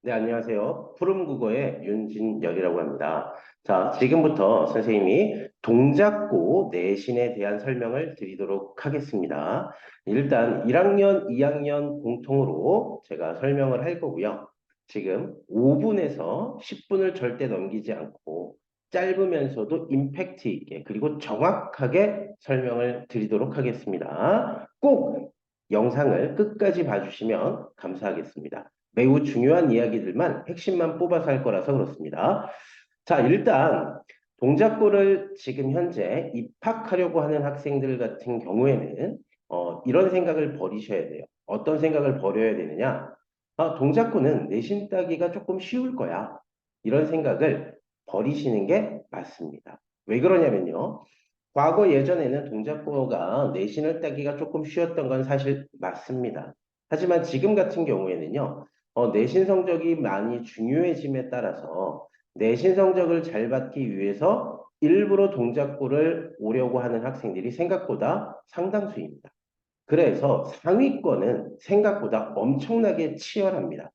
네, 안녕하세요. 푸른국어의 윤진열이라고 합니다. 자, 지금부터 선생님이 동작고 내신에 대한 설명을 드리도록 하겠습니다. 일단 1학년, 2학년 공통으로 제가 설명을 할 거고요. 지금 5분에서 10분을 절대 넘기지 않고 짧으면서도 임팩트 있게 그리고 정확하게 설명을 드리도록 하겠습니다. 꼭 영상을 끝까지 봐주시면 감사하겠습니다. 매우 중요한 이야기들만 핵심만 뽑아서 할 거라서 그렇습니다. 자, 일단 동작고를 지금 현재 입학하려고 하는 학생들 같은 경우에는 이런 생각을 버리셔야 돼요. 어떤 생각을 버려야 되느냐? 동작고는 내신 따기가 조금 쉬울 거야. 이런 생각을 버리시는 게 맞습니다. 왜 그러냐면요. 과거 예전에는 동작고가 내신을 따기가 조금 쉬웠던 건 사실 맞습니다. 하지만 지금 같은 경우에는요, 내신 성적이 많이 중요해짐에 따라서 내신 성적을 잘 받기 위해서 일부러 동작고를 오려고 하는 학생들이 생각보다 상당수입니다. 그래서 상위권은 생각보다 엄청나게 치열합니다.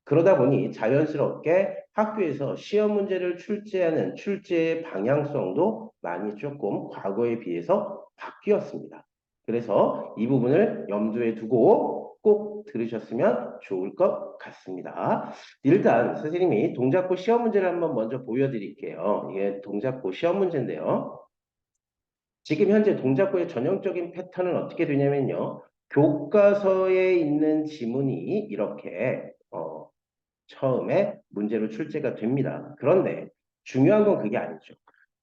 그러다 보니 자연스럽게 학교에서 시험 문제를 출제하는 출제의 방향성도 많이 조금 과거에 비해서 바뀌었습니다. 그래서 이 부분을 염두에 두고 꼭 들으셨으면 좋을 것 같습니다. 일단 선생님이 동작고 시험 문제를 한번 먼저 보여드릴게요. 이게 동작고 시험 문제인데요. 지금 현재 동작고의 전형적인 패턴은 어떻게 되냐면요. 교과서에 있는 지문이 이렇게 처음에 문제로 출제가 됩니다. 그런데 중요한 건 그게 아니죠.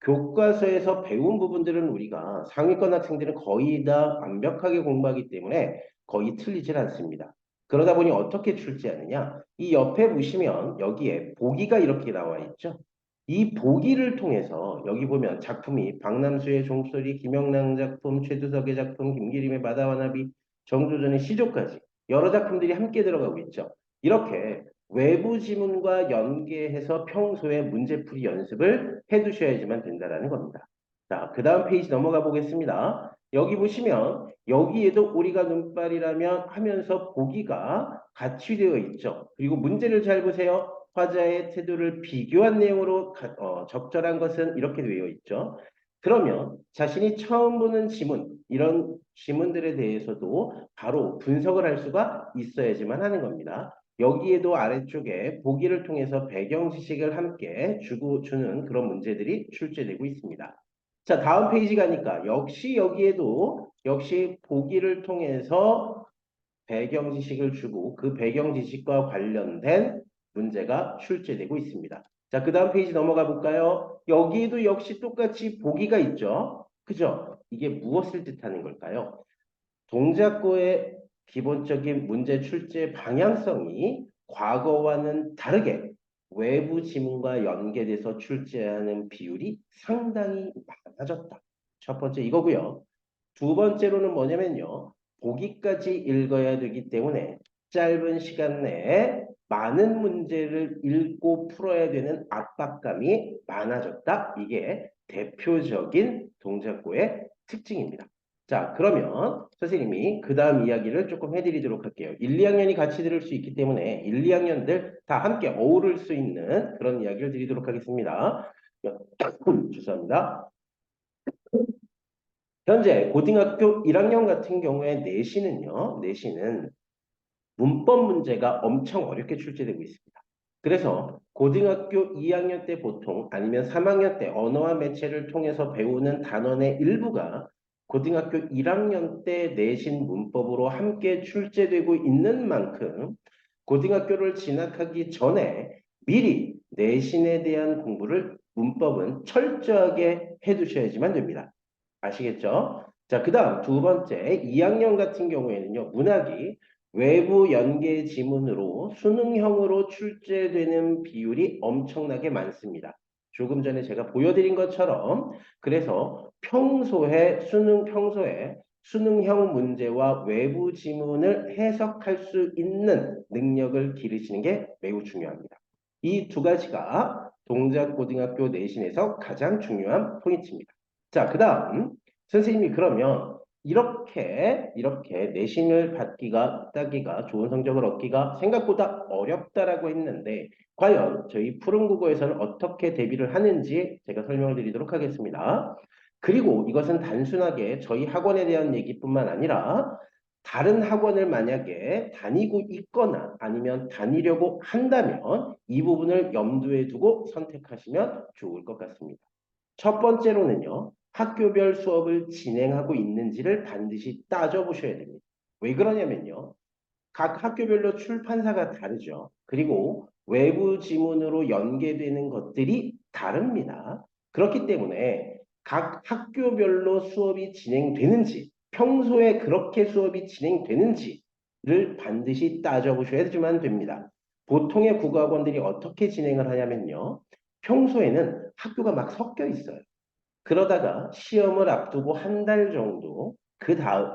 교과서에서 배운 부분들은 우리가 상위권 학생들은 거의 다 완벽하게 공부하기 때문에 거의 틀리질 않습니다. 그러다 보니 어떻게 출제하느냐? 이 옆에 보시면 여기에 보기가 이렇게 나와 있죠. 이 보기를 통해서 여기 보면 작품이 박남수의 종소리, 김영랑 작품, 최두석의 작품, 김기림의 바다와 나비, 정조전의 시조까지 여러 작품들이 함께 들어가고 있죠. 이렇게 외부 지문과 연계해서 평소에 문제풀이 연습을 해두셔야지만 된다는 겁니다. 자, 그 다음 페이지 넘어가 보겠습니다. 여기 보시면 여기에도 우리가 눈발이라면 하면서 보기가 같이 되어 있죠. 그리고 문제를 잘 보세요. 화자의 태도를 비교한 내용으로 적절한 것은 이렇게 되어 있죠. 그러면 자신이 처음 보는 지문, 이런 지문들에 대해서도 바로 분석을 할 수가 있어야지만 하는 겁니다. 여기에도 아래쪽에 보기를 통해서 배경 지식을 함께 주는 그런 문제들이 출제되고 있습니다. 자, 다음 페이지 가니까 역시 여기에도 역시 보기를 통해서 배경 지식을 주고 그 배경 지식과 관련된 문제가 출제되고 있습니다. 자, 그 다음 페이지 넘어가 볼까요? 여기에도 역시 똑같이 보기가 있죠. 그죠? 이게 무엇을 뜻하는 걸까요? 동작고의 기본적인 문제 출제 방향성이 과거와는 다르게 외부 지문과 연계돼서 출제하는 비율이 상당히 많아졌다. 첫 번째 이거고요. 두 번째로는 뭐냐면요. 보기까지 읽어야 되기 때문에 짧은 시간 내에 많은 문제를 읽고 풀어야 되는 압박감이 많아졌다. 이게 대표적인 동작고의 특징입니다. 자, 그러면 선생님이 그 다음 이야기를 조금 해드리도록 할게요. 1, 2학년이 같이 들을 수 있기 때문에 1, 2학년들 다 함께 어우를 수 있는 그런 이야기를 드리도록 하겠습니다. 죄송합니다. 현재 고등학교 1학년 같은 경우에 내신은 문법 문제가 엄청 어렵게 출제되고 있습니다. 그래서 고등학교 2학년 때 보통 아니면 3학년 때 언어와 매체를 통해서 배우는 단원의 일부가 고등학교 1학년 때 내신 문법으로 함께 출제되고 있는 만큼 고등학교를 진학하기 전에 미리 내신에 대한 공부를 문법은 철저하게 해두셔야지만 됩니다. 아시겠죠? 자, 그 다음 두 번째 2학년 같은 경우에는요. 문학이 외부 연계 지문으로 수능형으로 출제되는 비율이 엄청나게 많습니다. 조금 전에 제가 보여드린 것처럼 그래서 평소에 수능형 문제와 외부 지문을 해석할 수 있는 능력을 기르시는 게 매우 중요합니다. 이 두 가지가 동작고등학교 내신에서 가장 중요한 포인트입니다. 자, 그 다음 선생님이 그러면 이렇게 내신을 따기가 좋은 성적을 얻기가 생각보다 어렵다라고 했는데 과연 저희 푸른 국어에서는 어떻게 대비를 하는지 제가 설명을 드리도록 하겠습니다. 그리고 이것은 단순하게 저희 학원에 대한 얘기뿐만 아니라 다른 학원을 만약에 다니고 있거나 아니면 다니려고 한다면 이 부분을 염두에 두고 선택하시면 좋을 것 같습니다. 첫 번째로는요, 학교별 수업을 진행하고 있는지를 반드시 따져보셔야 됩니다. 왜 그러냐면요, 각 학교별로 출판사가 다르죠. 그리고 외부 지문으로 연계되는 것들이 다릅니다. 그렇기 때문에 각 학교별로 수업이 진행되는지, 평소에 그렇게 수업이 진행되는지를 반드시 따져보셔야지만 됩니다. 보통의 국어학원들이 어떻게 진행을 하냐면요, 평소에는 학교가 막 섞여 있어요. 그러다가 시험을 앞두고 한 달 정도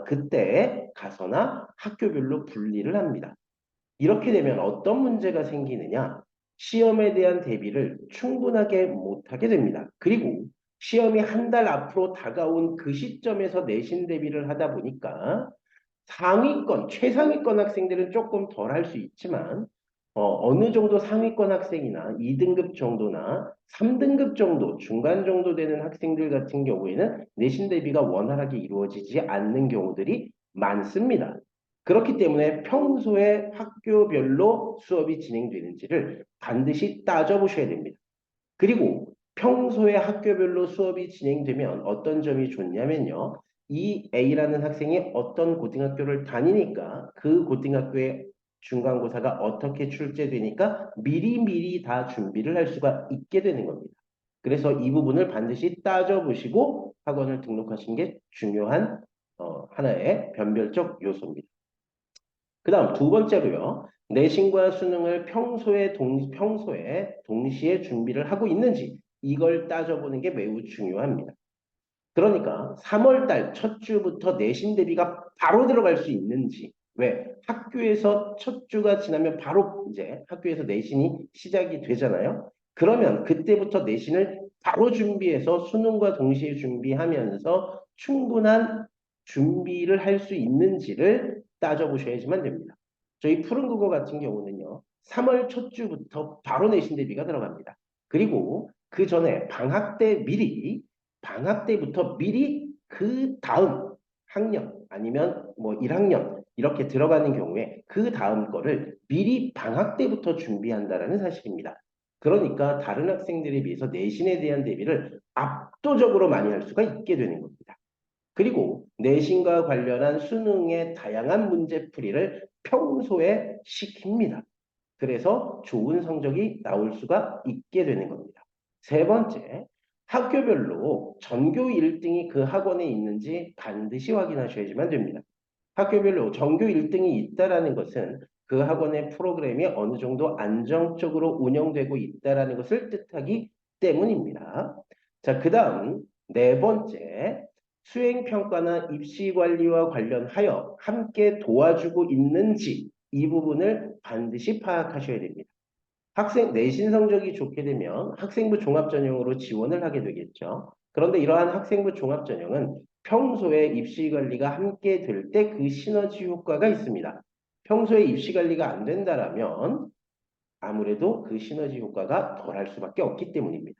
그때에 가서나 학교별로 분리를 합니다. 이렇게 되면 어떤 문제가 생기느냐? 시험에 대한 대비를 충분하게 못하게 됩니다. 그리고 시험이 한 달 앞으로 다가온 그 시점에서 내신 대비를 하다 보니까 상위권, 최상위권 학생들은 조금 덜 할 수 있지만 어느 정도 상위권 학생이나 2등급 정도나 3등급 정도, 중간 정도 되는 학생들 같은 경우에는 내신 대비가 원활하게 이루어지지 않는 경우들이 많습니다. 그렇기 때문에 평소에 학교별로 수업이 진행되는지를 반드시 따져보셔야 됩니다. 그리고 평소에 학교별로 수업이 진행되면 어떤 점이 좋냐면요. 이 A라는 학생이 어떤 고등학교를 다니니까 그 고등학교의 중간고사가 어떻게 출제되니까 미리미리 다 준비를 할 수가 있게 되는 겁니다. 그래서 이 부분을 반드시 따져보시고 학원을 등록하시는 게 중요한 하나의 변별적 요소입니다. 그 다음 두 번째로요. 내신과 수능을 평소에 동시에 준비를 하고 있는지 이걸 따져보는 게 매우 중요합니다. 그러니까 3월 달 첫 주부터 내신 대비가 바로 들어갈 수 있는지 왜? 학교에서 첫 주가 지나면 바로 이제 학교에서 내신이 시작이 되잖아요. 그러면 그때부터 내신을 바로 준비해서 수능과 동시에 준비하면서 충분한 준비를 할 수 있는지를 따져보셔야지만 됩니다. 저희 푸른 국어 같은 경우는요. 3월 첫 주부터 바로 내신 대비가 들어갑니다. 그리고 그 전에 방학 때부터 미리 그 다음 학년 아니면 뭐 1학년 이렇게 들어가는 경우에 그 다음 거를 미리 방학 때부터 준비한다라는 사실입니다. 그러니까 다른 학생들에 비해서 내신에 대한 대비를 압도적으로 많이 할 수가 있게 되는 겁니다. 그리고 내신과 관련한 수능의 다양한 문제풀이를 평소에 시킵니다. 그래서 좋은 성적이 나올 수가 있게 되는 겁니다. 세 번째, 학교별로 전교 1등이 그 학원에 있는지 반드시 확인하셔야지만 됩니다. 학교별로 전교 1등이 있다라는 것은 그 학원의 프로그램이 어느 정도 안정적으로 운영되고 있다라는 것을 뜻하기 때문입니다. 자, 그 다음 네 번째, 수행평가나 입시관리와 관련하여 함께 도와주고 있는지 이 부분을 반드시 파악하셔야 됩니다. 학생 내신 성적이 좋게 되면 학생부 종합전형으로 지원을 하게 되겠죠. 그런데 이러한 학생부 종합전형은 평소에 입시 관리가 함께 될 때 그 시너지 효과가 있습니다. 평소에 입시 관리가 안 된다라면 아무래도 그 시너지 효과가 덜할 수밖에 없기 때문입니다.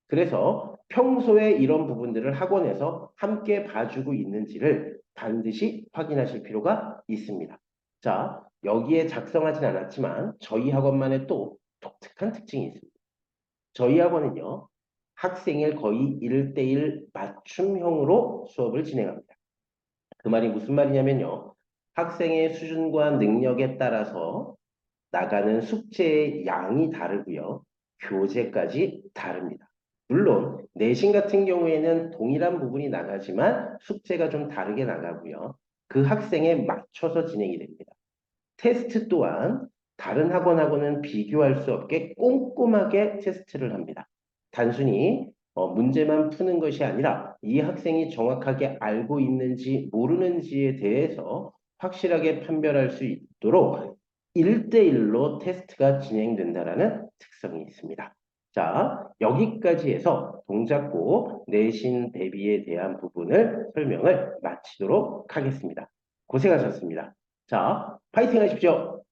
그래서 평소에 이런 부분들을 학원에서 함께 봐주고 있는지를 반드시 확인하실 필요가 있습니다. 자, 여기에 작성하진 않았지만 저희 학원만의 또 독특한 특징이 있습니다. 저희 학원은요, 학생을 거의 1대1 맞춤형으로 수업을 진행합니다. 그 말이 무슨 말이냐면요. 학생의 수준과 능력에 따라서 나가는 숙제의 양이 다르고요. 교재까지 다릅니다. 물론 내신 같은 경우에는 동일한 부분이 나가지만 숙제가 좀 다르게 나가고요. 그 학생에 맞춰서 진행이 됩니다. 테스트 또한 다른 학원하고는 비교할 수 없게 꼼꼼하게 테스트를 합니다. 단순히 문제만 푸는 것이 아니라 이 학생이 정확하게 알고 있는지 모르는지에 대해서 확실하게 판별할 수 있도록 1대1로 테스트가 진행된다는 특성이 있습니다. 자, 여기까지 해서 동작고 내신 대비에 대한 부분을 설명을 마치도록 하겠습니다. 고생하셨습니다. 자, 파이팅 하십시오.